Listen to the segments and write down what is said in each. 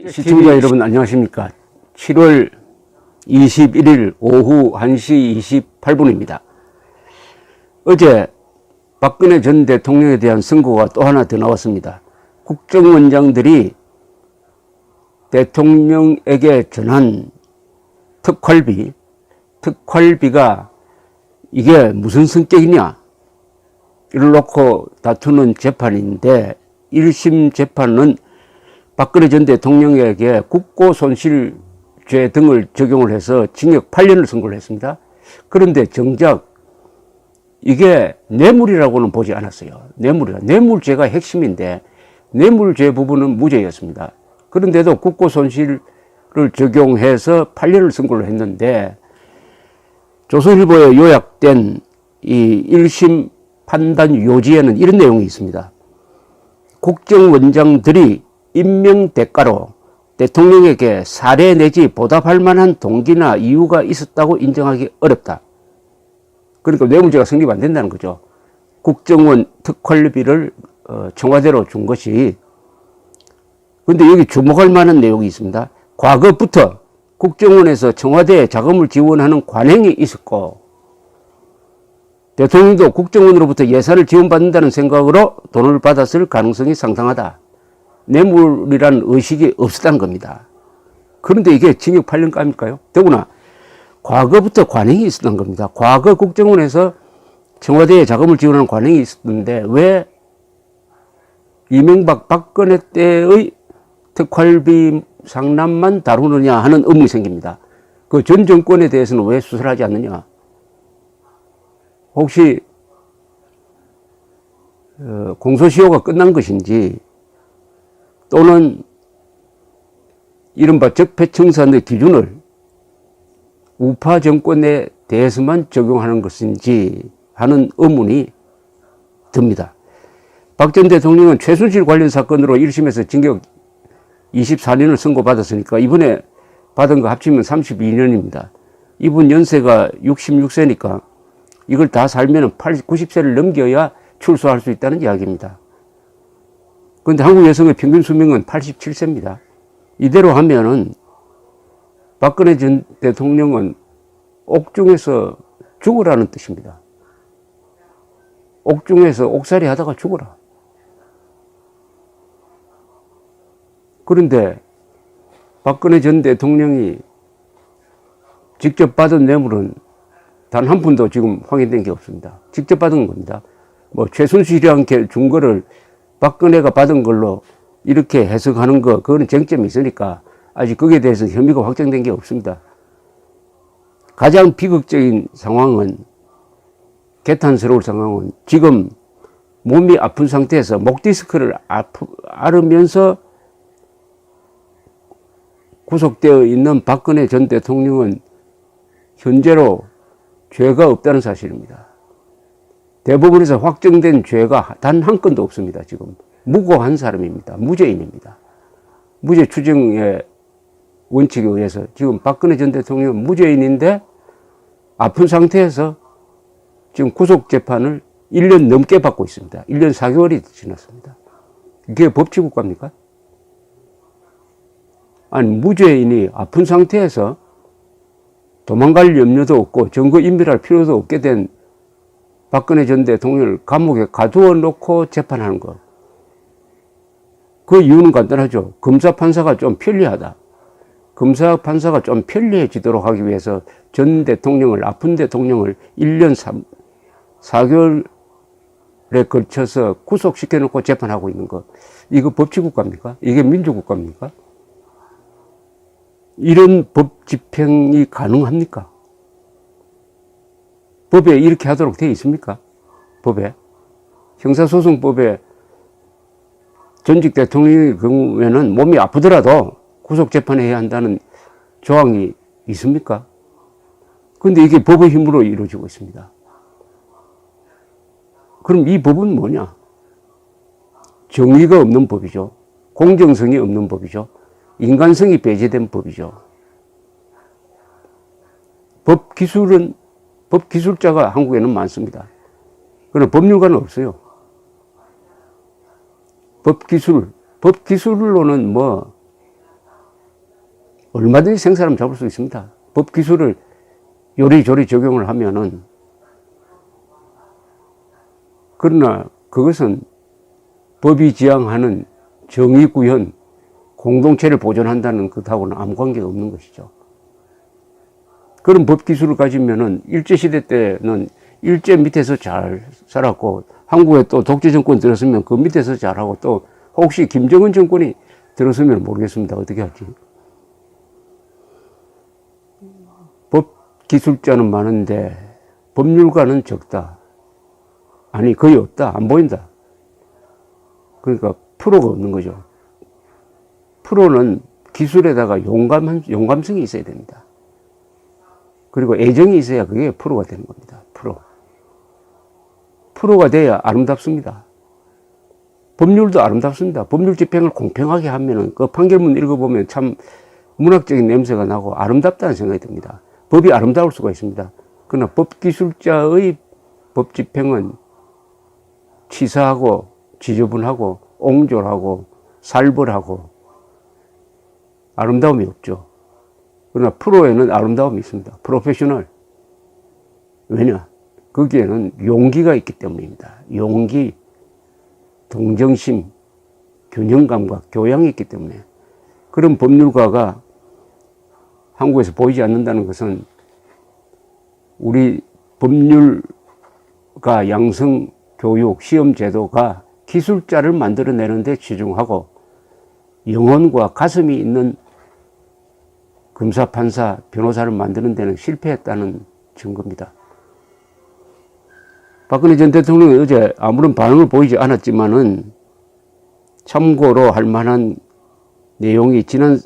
시청자 여러분 안녕하십니까. 7월 21일 오후 1시 28분입니다. 어제 박근혜 전 대통령에 대한 선고가 또 하나 더 나왔습니다. 국정원장들이 대통령에게 전한 특활비가 이게 무슨 성격이냐 이를 놓고 다투는 재판인데 1심 재판은 박근혜 전 대통령에게 국고손실죄 등을 적용을 해서 징역 8년을 선고를 했습니다. 그런데 정작 이게 뇌물이라고는 보지 않았어요. 뇌물죄가 핵심인데 뇌물죄 부분은 무죄였습니다. 그런데도 국고손실을 적용해서 8년을 선고를 했는데 조선일보에 요약된 이 1심 판단 요지에는 이런 내용이 있습니다. 국정원장들이 임명 대가로 대통령에게 사례 내지 보답할 만한 동기나 이유가 있었다고 인정하기 어렵다. 그러니까 뇌물죄가 성립 안 된다는 거죠. 국정원 특활비를 청와대로 준 것이. 그런데 여기 주목할 만한 내용이 있습니다. 과거부터 국정원에서 청와대에 자금을 지원하는 관행이 있었고 대통령도 국정원으로부터 예산을 지원받는다는 생각으로 돈을 받았을 가능성이 상당하다. 뇌물이라는 의식이 없었다는 겁니다. 그런데 이게 징역 8년감일까요? 더구나 과거부터 관행이 있었던 겁니다. 과거 국정원에서 청와대에 자금을 지원하는 관행이 있었는데 왜 이명박 박근혜 때의 특활비 상납만 다루느냐 하는 의문이 생깁니다. 그 전 정권에 대해서는 왜 수사를 하지 않느냐. 혹시 공소시효가 끝난 것인지 또는 이른바 적폐청산의 기준을 우파 정권에 대해서만 적용하는 것인지 하는 의문이 듭니다. 박 전 대통령은 최순실 관련 사건으로 1심에서 징역 24년을 선고받았으니까 이번에 받은 거 합치면 32년입니다. 이분 연세가 66세니까 이걸 다 살면 90세를 넘겨야 출소할 수 있다는 이야기입니다. 그런데 한국 여성의 평균 수명은 87세입니다. 이대로 하면은 박근혜 전 대통령은 옥중에서 죽으라는 뜻입니다. 옥중에서 옥살이 하다가 죽어라. 그런데 박근혜 전 대통령이 직접 받은 뇌물은 단 한 푼도 지금 확인된 게 없습니다. 직접 받은 겁니다. 뭐 최순실이한테 준 거를 박근혜가 받은 걸로 이렇게 해석하는 거, 그거는 쟁점이 있으니까 아직 거기에 대해서 혐의가 확정된 게 없습니다. 가장 비극적인 상황은, 개탄스러울 상황은 지금 몸이 아픈 상태에서 목 디스크를 앓으면서 구속되어 있는 박근혜 전 대통령은 현재로 죄가 없다는 사실입니다. 대법원에서 확정된 죄가 단 한 건도 없습니다. 지금 무고한 사람입니다. 무죄인입니다. 무죄 추정의 원칙에 의해서 지금 박근혜 전 대통령은 무죄인인데 아픈 상태에서 지금 구속재판을 1년 넘게 받고 있습니다. 1년 4개월이 지났습니다. 이게 법치국가입니까? 아니, 무죄인이 아픈 상태에서 도망갈 염려도 없고 증거인멸할 필요도 없게 된 박근혜 전 대통령을 감옥에 가두어 놓고 재판하는 것. 그 이유는 간단하죠. 검사 판사가 좀 편리하다. 검사 판사가 좀 편리해지도록 하기 위해서 전 대통령을, 아픈 대통령을 1년 4개월에 걸쳐서 구속시켜 놓고 재판하고 있는 것. 이거 법치국가입니까? 이게 민주국가입니까? 이런 법 집행이 가능합니까? 법에 이렇게 하도록 되어 있습니까? 법에. 형사소송법에 전직 대통령의 경우에는 몸이 아프더라도 구속재판해야 한다는 조항이 있습니까? 그런데 이게 법의 힘으로 이루어지고 있습니다. 그럼 이 법은 뭐냐? 정의가 없는 법이죠. 공정성이 없는 법이죠. 인간성이 배제된 법이죠. 법기술자가 한국에는 많습니다. 그러나 법률가는 없어요. 법기술로는 뭐 얼마든지 생사람 잡을 수 있습니다. 법 기술을 요리조리 적용을 하면은. 그러나 그것은 법이 지향하는 정의 구현, 공동체를 보존한다는 것하고는 아무 관계가 없는 것이죠. 그런 법 기술을 가지면은 일제시대 때는 일제 밑에서 잘 살았고, 한국에 또 독재 정권 들었으면 그 밑에서 잘하고, 또 혹시 김정은 정권이 들었으면 모르겠습니다. 어떻게 할지. 법 기술자는 많은데 법률가는 적다. 아니, 거의 없다. 안 보인다. 그러니까 프로가 없는 거죠. 프로는 기술에다가 용감성이 있어야 됩니다. 그리고 애정이 있어야 그게 프로가 되는 겁니다. 프로가 돼야 아름답습니다. 법률도 아름답습니다. 법률 집행을 공평하게 하면은 그 판결문 읽어보면 참 문학적인 냄새가 나고 아름답다는 생각이 듭니다. 법이 아름다울 수가 있습니다. 그러나 법기술자의 법 집행은 치사하고 지저분하고 옹졸하고 살벌하고 아름다움이 없죠. 그러나 프로에는 아름다움이 있습니다. 프로페셔널. 왜냐? 거기에는 용기가 있기 때문입니다. 용기, 동정심, 균형감과 교양이 있기 때문에. 그런 법률가가 한국에서 보이지 않는다는 것은 우리 법률가 양성 교육 시험 제도가 기술자를 만들어내는 데 치중하고 영혼과 가슴이 있는 검사, 판사, 변호사를 만드는 데는 실패했다는 증거입니다. 박근혜 전 대통령이 어제 아무런 반응을 보이지 않았지만은 참고로 할 만한 내용이 지난해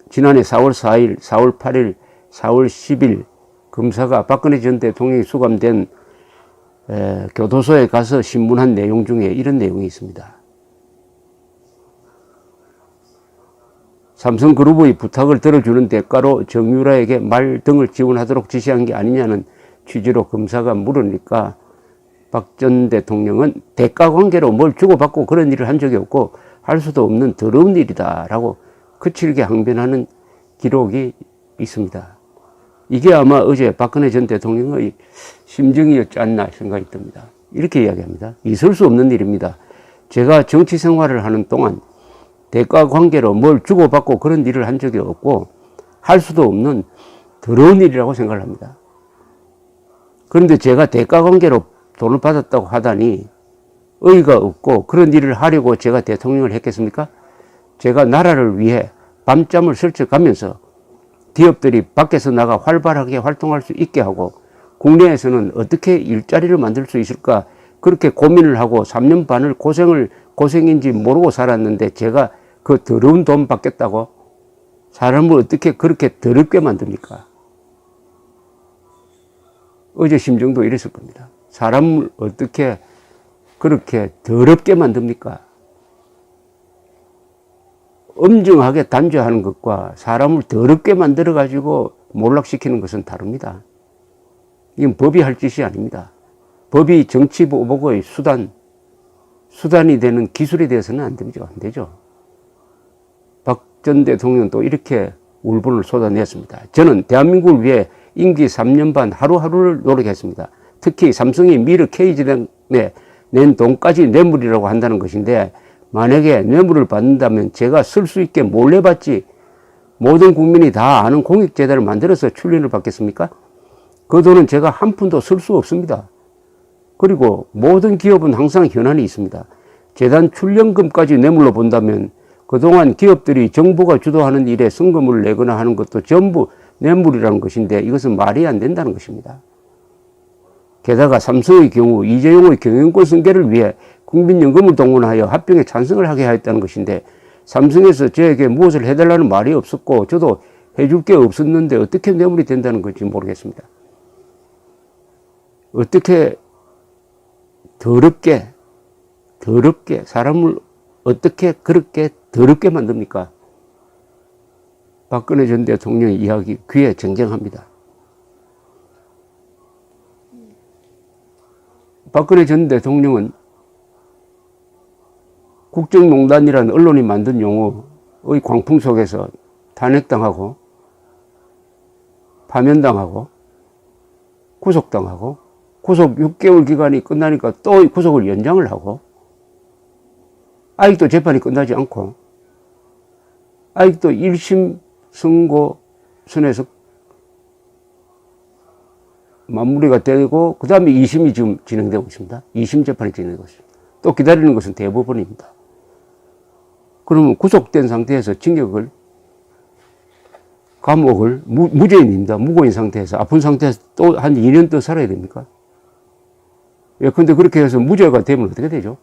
4월 4일, 4월 8일, 4월 10일 검사가 박근혜 전 대통령이 수감된 교도소에 가서 신문한 내용 중에 이런 내용이 있습니다. 삼성그룹의 부탁을 들어주는 대가로 정유라에게 말 등을 지원하도록 지시한 게 아니냐는 취지로 검사가 물으니까 박 전 대통령은 대가 관계로 뭘 주고받고 그런 일을 한 적이 없고 할 수도 없는 더러운 일이다 라고 거칠게 항변하는 기록이 있습니다. 이게 아마 어제 박근혜 전 대통령의 심정이었지 않나 생각이 듭니다. 이렇게 이야기합니다. 있을 수 없는 일입니다. 제가 정치 생활을 하는 동안 대가 관계로 뭘 주고받고 그런 일을 한 적이 없고 할 수도 없는 더러운 일이라고 생각을 합니다. 그런데 제가 대가 관계로 돈을 받았다고 하다니 의의가 없고 그런 일을 하려고 제가 대통령을 했겠습니까? 제가 나라를 위해 밤잠을 설쳐가면서 기업들이 밖에서 나가 활발하게 활동할 수 있게 하고 국내에서는 어떻게 일자리를 만들 수 있을까 그렇게 고민을 하고 3년 반을 고생인지 모르고 살았는데 제가 그 더러운 돈 받겠다고 사람을 어떻게 그렇게 더럽게 만듭니까? 어제 심정도 이랬을 겁니다. 사람을 어떻게 그렇게 더럽게 만듭니까? 엄정하게 단죄하는 것과 사람을 더럽게 만들어가지고 몰락시키는 것은 다릅니다. 이건 법이 할 짓이 아닙니다. 법이 정치 보복의 수단이 되는 기술에 대해서는 안 되죠. 박 전 대통령도 이렇게 울분을 쏟아냈습니다. 저는 대한민국을 위해 임기 3년 반 하루하루를 노력했습니다. 특히 삼성이 미르 K지단에 낸 돈까지 뇌물이라고 한다는 것인데 만약에 뇌물을 받는다면 제가 쓸 수 있게 몰래 받지 모든 국민이 다 아는 공익재단을 만들어서 출연을 받겠습니까? 그 돈은 제가 한 푼도 쓸 수 없습니다. 그리고 모든 기업은 항상 현안이 있습니다. 재단 출연금까지 뇌물로 본다면 그동안 기업들이 정부가 주도하는 일에 성금을 내거나 하는 것도 전부 뇌물이라는 것인데 이것은 말이 안 된다는 것입니다. 게다가 삼성의 경우 이재용의 경영권 승계를 위해 국민연금을 동원하여 합병에 찬성을 하게 하였다는 것인데 삼성에서 저에게 무엇을 해달라는 말이 없었고 저도 해줄 게 없었는데 어떻게 뇌물이 된다는 건지 모르겠습니다. 어떻게 더럽게 사람을 어떻게 그렇게 더럽게 만듭니까? 박근혜 전 대통령의 이야기 귀에 정정합니다. 박근혜 전 대통령은 국정농단이라는 언론이 만든 용어의 광풍 속에서 탄핵당하고 파면당하고 구속당하고 구속 6개월 기간이 끝나니까 또 구속을 연장을 하고 아직도 재판이 끝나지 않고 아직도 1심 선고선에서 마무리가 되고 그 다음에 2심이 지금 진행되고 있습니다. 2심 재판이 진행되고 있습니다. 또 기다리는 것은 대법원입니다. 그러면 구속된 상태에서 징역을 감옥을 무죄인입니다. 무고인 상태에서 아픈 상태에서 또 한 2년 더 살아야 됩니까? 예컨대 그렇게 해서 무죄가 되면 어떻게 되죠?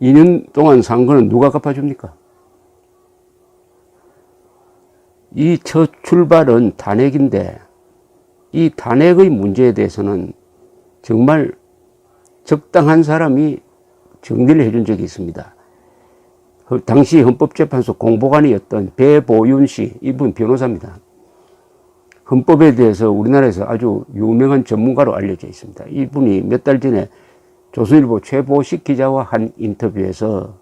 2년 동안 산 거는 누가 갚아줍니까? 이 첫 출발은 탄핵인데 이 탄핵의 문제에 대해서는 정말 적당한 사람이 정리를 해준 적이 있습니다. 당시 헌법재판소 공보관이었던 배보윤 씨, 이분 변호사입니다. 헌법에 대해서 우리나라에서 아주 유명한 전문가로 알려져 있습니다. 이분이 몇 달 전에 조선일보 최보식 기자와 한 인터뷰에서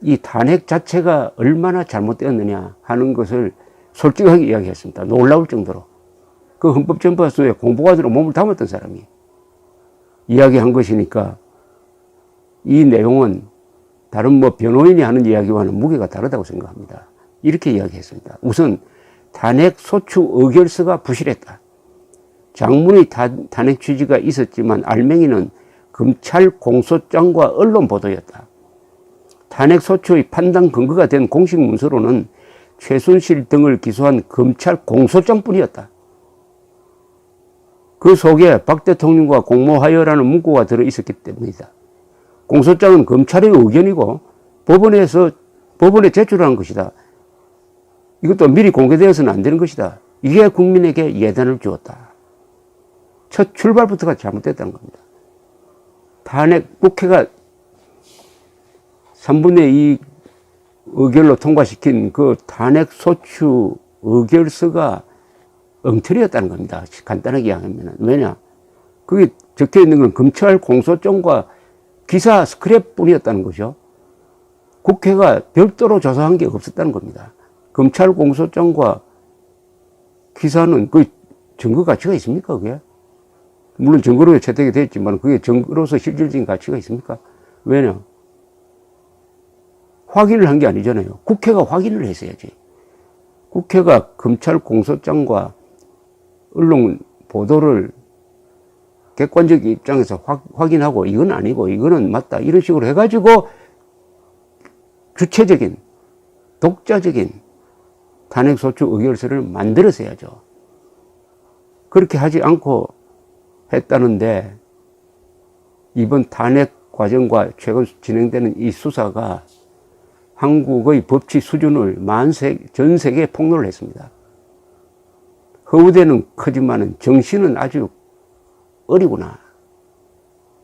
이 탄핵 자체가 얼마나 잘못되었느냐 하는 것을 솔직하게 이야기했습니다. 놀라울 정도로. 그 헌법재판소에 공보관으로 몸을 담았던 사람이 이야기한 것이니까 이 내용은 다른 변호인이 하는 이야기와는 무게가 다르다고 생각합니다. 이렇게 이야기했습니다. 우선 탄핵 소추 의결서가 부실했다. 장문의 탄핵 취지가 있었지만 알맹이는 검찰 공소장과 언론 보도였다. 탄핵 소추의 판단 근거가 된 공식 문서로는 최순실 등을 기소한 검찰 공소장뿐이었다. 그 속에 박 대통령과 공모하여라는 문구가 들어있었기 때문이다. 공소장은 검찰의 의견이고 법원에 제출한 것이다. 이것도 미리 공개되어서는 안 되는 것이다. 이게 국민에게 예단을 주었다. 첫 출발부터가 잘못됐다는 겁니다. 탄핵 국회가 3분의 2 의결로 통과시킨 그 탄핵 소추 의결서가 엉터리였다는 겁니다. 간단하게 이야기하면. 왜냐? 거기 적혀 있는 건 검찰 공소장과 기사 스크랩 뿐이었다는 거죠. 국회가 별도로 조사한 게 없었다는 겁니다. 검찰 공소장과 기사는 그 증거 가치가 있습니까, 그게? 물론 증거로 채택이 됐지만 그게 증거로서 실질적인 가치가 있습니까? 왜냐? 확인을 한 게 아니잖아요. 국회가 확인을 했어야지. 국회가 검찰 공소장과 언론 보도를 객관적 입장에서 확인하고 이건 아니고 이거는 맞다 이런 식으로 해가지고 주체적인 독자적인 탄핵소추 의결서를 만들어서야죠. 그렇게 하지 않고 했다는데 이번 탄핵 과정과 최근 진행되는 이 수사가 한국의 법치 수준을 전 세계에 폭로를 했습니다. 허우대는 크지만은 정신은 아주 어리구나.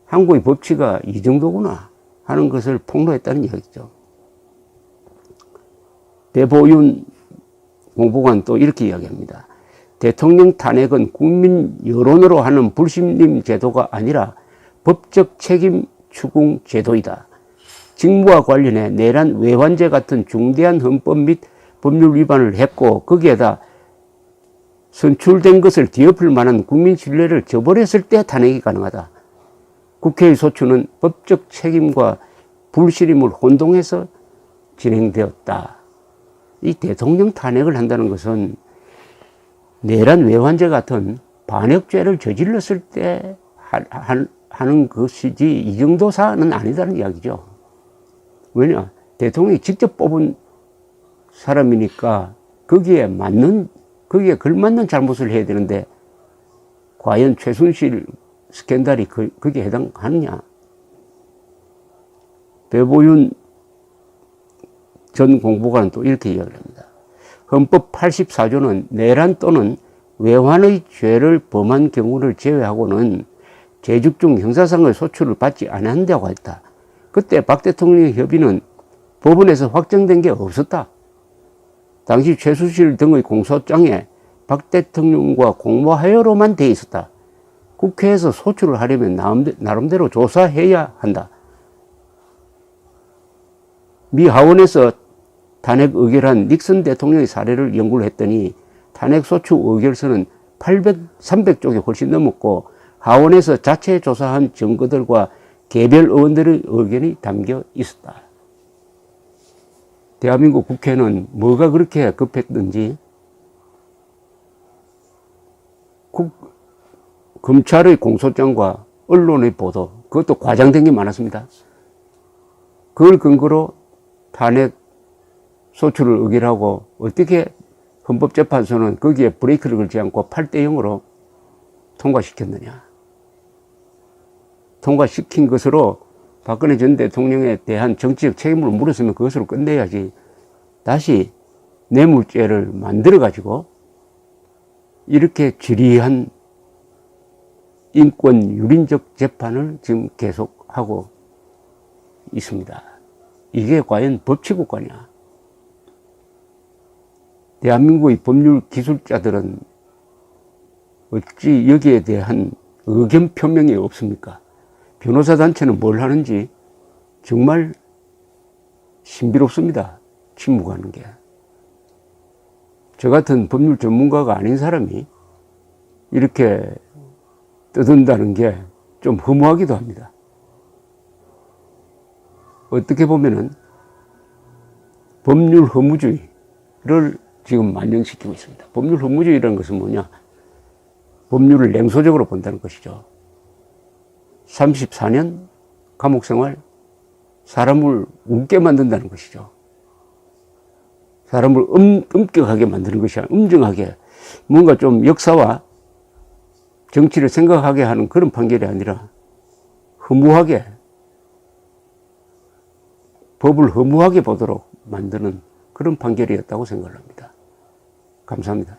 한국의 법치가 이 정도구나 하는 것을 폭로했다는 이야기죠. 배보윤 공보관 또 이렇게 이야기합니다. 대통령 탄핵은 국민 여론으로 하는 불신임 제도가 아니라 법적 책임 추궁 제도이다. 직무와 관련해 내란 외환죄 같은 중대한 헌법 및 법률 위반을 했고 거기에다 선출된 것을 뒤엎을 만한 국민 신뢰를 저버렸을 때 탄핵이 가능하다. 국회의 소추는 법적 책임과 불신임을 혼동해서 진행되었다. 이 대통령 탄핵을 한다는 것은 내란 외환죄 같은 반역죄를 저질렀을 때 하는 것이지 이 정도 사안은 아니다는 이야기죠. 왜냐? 대통령이 직접 뽑은 사람이니까 거기에 걸맞는 잘못을 해야 되는데 과연 최순실 스캔들이 거기에 해당하느냐? 배보윤 전 공보관은 또 이렇게 이야기를 합니다. 헌법 84조는 내란 또는 외환의 죄를 범한 경우를 제외하고는 재직 중 형사상의 소추를 받지 않는다고 했다. 그때 박 대통령의 협의는 법원에서 확정된 게 없었다. 당시 최순실 등의 공소장에 박 대통령과 공모하여로만 돼 있었다. 국회에서 소추를 하려면 나름대로 조사해야 한다. 미 하원에서 탄핵 의결한 닉슨 대통령의 사례를 연구를 했더니 탄핵 소추 의결서는 300쪽이 훨씬 넘었고 하원에서 자체 조사한 증거들과 개별 의원들의 의견이 담겨 있었다. 대한민국 국회는 뭐가 그렇게 급했든지 검찰의 공소장과 언론의 보도, 그것도 과장된 게 많았습니다. 그걸 근거로 탄핵 소추를 의결하고 어떻게 헌법재판소는 거기에 브레이크를 걸지 않고 8대0으로 통과시켰느냐. 통과시킨 것으로 박근혜 전 대통령에 대한 정치적 책임을 물었으면 그것으로 끝내야지 다시 뇌물죄를 만들어가지고 이렇게 지리한 인권 유린적 재판을 지금 계속하고 있습니다. 이게 과연 법치국가냐? 대한민국의 법률 기술자들은 어찌 여기에 대한 의견 표명이 없습니까? 변호사 단체는 뭘 하는지 정말 신비롭습니다. 침묵하는 게. 저 같은 법률 전문가가 아닌 사람이 이렇게 떠든다는 게 좀 허무하기도 합니다. 어떻게 보면은 법률 허무주의를 지금 만연시키고 있습니다. 법률 허무주의라는 것은 뭐냐? 법률을 냉소적으로 본다는 것이죠. 34년 감옥 생활, 사람을 웃게 만든다는 것이죠. 사람을 엄격하게 만드는 것이 아니라 엄정하게 뭔가 좀 역사와 정치를 생각하게 하는 그런 판결이 아니라 허무하게, 법을 허무하게 보도록 만드는 그런 판결이었다고 생각합니다. 감사합니다.